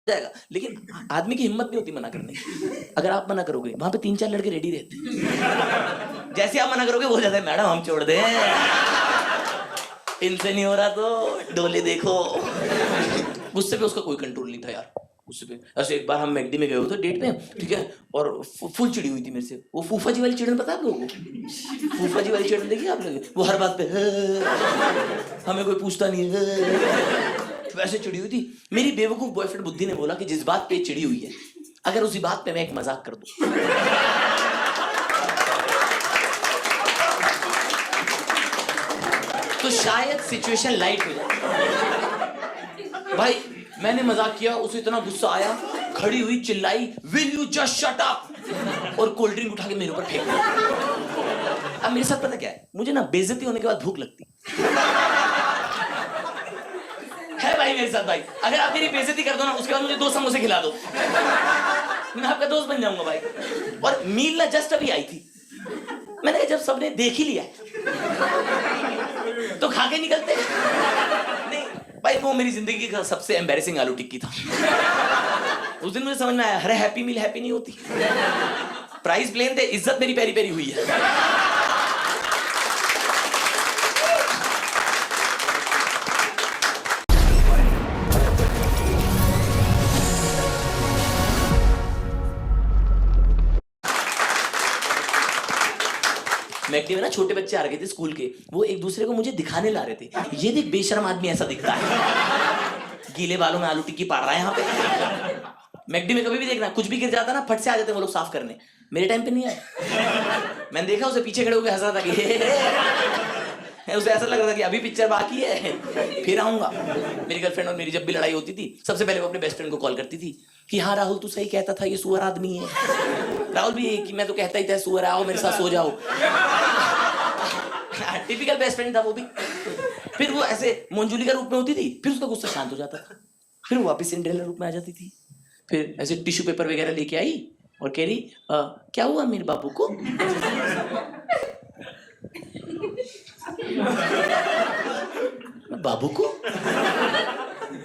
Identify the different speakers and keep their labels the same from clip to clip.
Speaker 1: जाएगा, लेकिन आदमी की हिम्मत नहीं होती मना करने की। अगर आप मना करोगे वहां पे 3-4 लड़के रेडी रहते हैं। जैसे आप मना करोगे वो जाता है, मैडम हम छोड़ दें, इनसे नहीं हो रहा तो डोले देखो। गुस्से पे उसका कोई कंट्रोल नहीं था यार। गुस्से पे ऐसे एक बार हम मैकडी में गए हुए थे डेट पे, ठीक है, और फुल चिड़ी हुई थी मेरे से। वो फूफा जी वाली चिड़न पता है आप लोगों को? फूफा जी वाली चिड़न देखी आप लोग? वो हर बात पे हमें कोई पूछता नहीं है, वैसे चिड़ी हुई थी। मेरी बेवकूफ बॉयफ्रेंड बुद्धि ने बोला कि जिस बात पे चिड़ी हुई है, अगर उसी बात पे मैं एक मजाक कर दूं तो शायद सिचुएशन लाइट हो जाए। भाई मैंने मजाक किया, उसे इतना गुस्सा आया, खड़ी हुई चिल्लाई, will you just shut up, और कोल्ड ड्रिंक उठा के मेरे ऊपर फेंक दिया। अब मेरे साथ पता क्या है, मुझे ना बेइज्जती होने के बाद भूख लगती है भाई मेरे साथ। भाई अगर आप मेरी बेइज्जती कर दो ना, उसके बाद मुझे 2 समोसे खिला दो, मैं आपका दोस्त बन जाऊंगा भाई। और मील ना जस्ट अभी आई थी, मैंने कहा जब सबने देख ही लिया तो खा के निकलते। नहीं भाई, वो मेरी जिंदगी का सबसे एम्बैरेसिंग आलू टिक्की था। उस दिन मुझे समझ में आया, अरे हैप्पी मील हैप्पी नहीं होती। प्राइस प्लेन थे, इज्जत मेरी पेरी पेरी हुई है। मैकडी में ना छोटे बच्चे आ रखे थे स्कूल के, वो एक दूसरे को मुझे दिखाने ला रहे थे, ये देख बेशरम आदमी ऐसा दिखता है, गीले बालों में आलू टिक्की पाड़ रहा है यहाँ पे। मैकडी में कभी भी देखना, कुछ भी गिर जाता ना, फट से आ जाते वो लोग साफ करने। मेरे टाइम पे नहीं आए। मैंने देखा उसे पीछे खड़े होकर हंस रहा था कि उसे ऐसा लग रहा था कि अभी पिक्चर बाकी है, फिर आऊंगा। मेरी गर्लफ्रेंड और मेरी जब भी लड़ाई होती थी, सबसे पहले वो अपने बेस्ट फ्रेंड को कॉल करती थी कि हाँ राहुल तू सही कहता था, ये सुअर आदमी है। राहुल भी कि मैं तो कहता ही था सुअर, आओ मेरे साथ सो जाओ। टिपिकल बेस्ट फ्रेंड था वो भी। फिर वो ऐसे मंजूली का रूप में होती थी, फिर उसका गुस्सा शांत हो जाता था, फिर वो वापस सिंड्रेला रूप में आ जाती थी। फिर ऐसे टिश्यू पेपर वगैरह लेके आई और कह रही क्या हुआ मेरे बाबू को? बाबू को?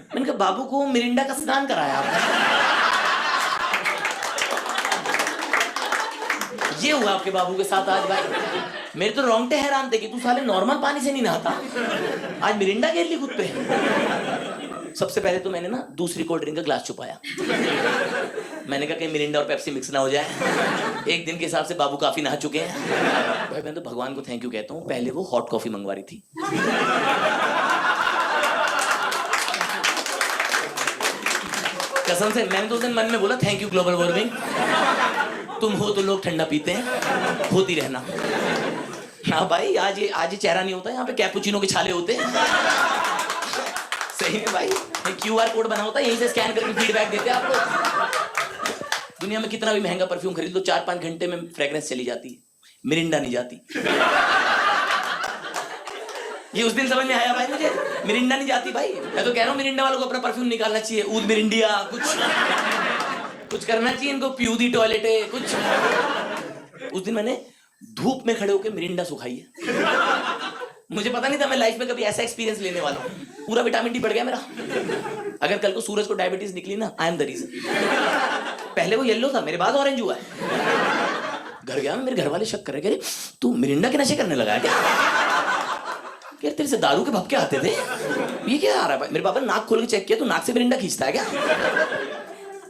Speaker 1: मैंने कहा बाबू को मिरिंडा का स्नान कराया आपने? ये हुआ आपके बाबू के साथ आज भाई। मेरे तो रोंगटे हैरान थे कि तू साले नॉर्मल पानी से नहीं नहाता, आज मिरिंडा गिर ली खुद पे। सबसे पहले तो मैंने ना दूसरी कोल्ड ड्रिंक का ग्लास छुपाया। मैंने कहा कहीं मिरिंडा और पेप्सी मिक्स ना हो जाए। एक दिन के हिसाब से बाबू काफी नहा चुके हैं भाई। मैं तो भगवान को थैंक यू कहता हूँ, पहले वो हॉट कॉफी मंगवा रही थी। कसम से मैंने तो उस दिन मन में बोला थैंक यू ग्लोबल वार्मिंग, तुम हो तो लोग ठंडा पीते हैं, होती रहना। हाँ भाई, आज ये चेहरा नहीं होता, यहाँ पे कैपुचिनो के छाले होते हैं। सही में भाई, QR कोड बना होता है, यहीं से स्कैन करके फीडबैक देते हैं आपको। दुनिया में कितना भी महंगा परफ्यूम खरीद लो, 4-5 घंटे में फ्रेग्रेंस चली जाती है, मिरिंडा नहीं जाती। ये उस दिन समझ में आया भाई मुझे, मिरिंडा नहीं जाती भाई। मैं तो कह रहा हूँ मिरिंडा वालों को अपना परफ्यूम निकालना चाहिए, ऊद मिरिंडिया कुछ करना चाहिए इनको, प्यूदी टॉयलेट है कुछ। उस दिन मैंने धूप में खड़े होकर मिरिंडा सुखाई है। मुझे पता नहीं था मैं लाइफ में कभी ऐसा एक्सपीरियंस लेने वाला हूँ। पूरा विटामिन डी बढ़ गया मेरा। अगर कल को सूरज को डायबिटीज निकली ना, आई एम द रीजन। पहले वो येलो था, मेरे बाद ऑरेंज हुआ है। घर गया, मेरे घर वाले शक कर रहे, तू मिरिंडा के नशे करने लगा है क्या? यार तेरे से दारू के भपके आते थे, ये क्या आ रहा है भाई? मेरे पापा ने नाक खोल के चेक किया, तो नाक से मिरिंडा खींचता है क्या?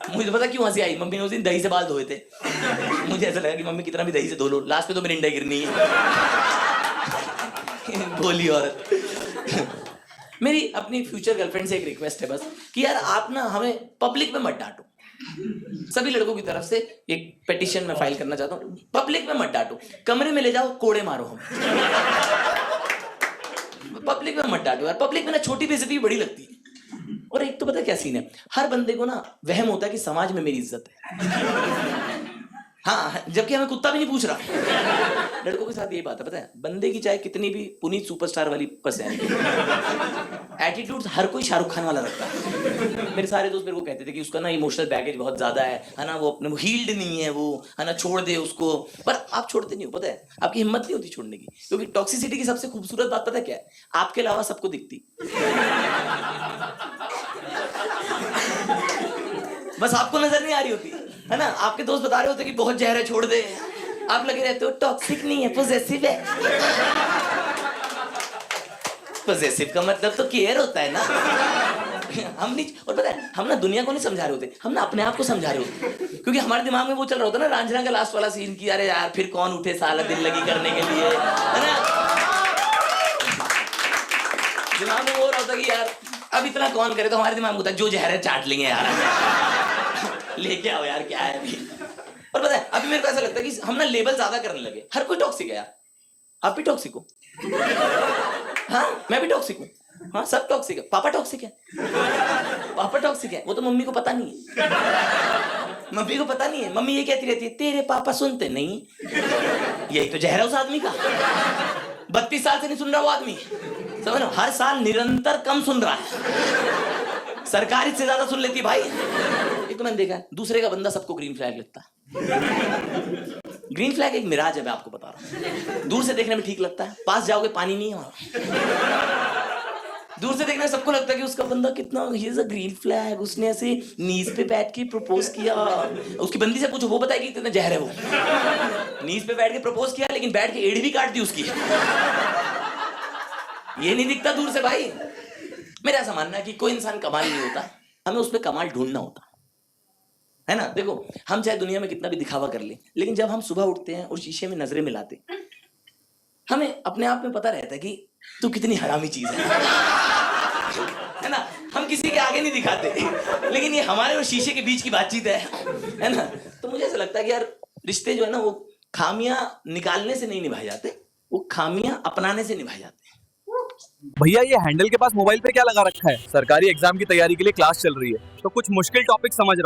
Speaker 1: मुझे पता क्यों हंसी आई, मम्मी ने उस दिन दही से बाल धोए थे। मुझे ऐसा लगा कि मम्मी कितना भी दही से धो लो, लास्ट पे तो मिरिंडा गिरनी है। बोली औरत। मेरी अपनी फ्यूचर गर्लफ्रेंड से एक रिक्वेस्ट है बस, कि यार आप ना हमें पब्लिक में मत डांटो। सभी लड़कों की तरफ से एक पिटीशन में फाइल करना चाहता हूँ, पब्लिक में मत डांटो, कमरे में ले जाओ कोड़े मारो हम। पब्लिक में मत डांटो यार, पब्लिक में ना छोटी बेइज्जती बड़ी लगती है। और एक तो पता क्या सीन है, हर बंदे को ना वहम होता है कि समाज में मेरी इज्जत है। हाँ, जबकि हमें कुत्ता भी नहीं पूछ रहा। लड़कों के साथ यही बात है, पता है, बंदे की चाहे कितनी भी पुनीत सुपरस्टार वाली पर्सनैलिटी, एटीट्यूड हर कोई शाहरुख खान वाला रखता है। मेरे सारे दोस्त मेरे को कहते थे कि उसका ना इमोशनल बैगेज बहुत ज्यादा है ना, वो अपने हील्ड नहीं है, वो है ना, छोड़ दे उसको। पर आप छोड़ते नहीं हो, पता है, आपकी हिम्मत नहीं होती छोड़ने की, क्योंकि टॉक्सिसिटी की सबसे खूबसूरत बात पता है क्या है, आपके अलावा सबको दिखती। बस आपको नजर नहीं आ रही होती है ना। आपके दोस्त बता रहे होते कि बहुत जहर है छोड़ दे, आप लगे रहते हो टॉक्सिक नहीं है पॉजेसिव है। पॉजेसिव का मतलब तो केयर होता है ना। हम नहीं, और पता है हम ना दुनिया को नहीं समझा रहे होते, हम ना अपने आप को समझा रहे होते, क्योंकि हमारे दिमाग में वो चल रहा होता है ना रांझना का लास्ट वाला सीन की, अरे यार फिर कौन उठे साला दिल लगी करने के लिए, है ना। दिमाग में वो हो रहा होता कि यार अब इतना कौन करे, तो हमारे दिमाग में होता है जो जहर है चाट लेंगे यार। लेके आओ यार क्या है अभी। और पता है अभी मेरे को ऐसा लगता है कि हम ना लेबल ज्यादा करने लगे, हर कोई टॉक्सिक है यार। आप भी टॉक्सिक हो, हाँ मैं भी टॉक्सिक हूँ, हाँ सब टॉक्सिक है। पापा टॉक्सिक है, पापा टॉक्सिक है, वो तो मम्मी को पता नहीं है। मम्मी को पता नहीं है, मम्मी ये कहती रहती है तेरे पापा सुनते नहीं। यही तो जहर है उस आदमी का। 32 साल से नहीं सुन रहा वो आदमी, समझ लो, हर साल निरंतर कम सुन रहा है, सरकार इससे ज्यादा सुन लेती है भाई। एक तो मैंने देखा है दूसरे का बंदा सबको ग्रीन फ्लैग लगता है। ग्रीन फ्लैग एक मिराज है, मैं आपको बता रहा हूँ। दूर से देखने में ठीक लगता है, पास जाओगे पानी नहीं है वहां। दूर से देखने में सबको लगता है कि उसका बंदा कितना he is a green flag, उसने ऐसे नीज पे बैठ के प्रपोज किया। उसकी बंदी से पूछो वो बताएगी कितना जहर है वो। नीज पे बैठ के प्रपोज किया लेकिन बैठ के एड़ी भी काट दी उसकी। ये नहीं दिखता दूर से भाई। मेरा ऐसा मानना है कि कोई इंसान कमाल नहीं होता, हमें उस पर कमाल ढूंढना होता है ना। देखो हम चाहे दुनिया में कितना भी दिखावा कर ले, लेकिन जब हम सुबह उठते हैं और शीशे में नजरें मिलाते, हमें अपने आप में पता रहता है कि तू कितनी हरामी चीज है ना। हम किसी के आगे नहीं दिखाते, लेकिन ये हमारे और शीशे के बीच की बातचीत है ना। तो मुझे ऐसा लगता है कि यार रिश्ते जो है ना वो खामियां निकालने से नहीं निभाए जाते, वो खामियां अपनाने से निभाए जाते हैं।
Speaker 2: भैया ये हैंडल के पास मोबाइल पे क्या लगा रखा है? सरकारी एग्जाम की तैयारी के लिए क्लास चल रही है, तो कुछ मुश्किल टॉपिक समझ रहा हूँ।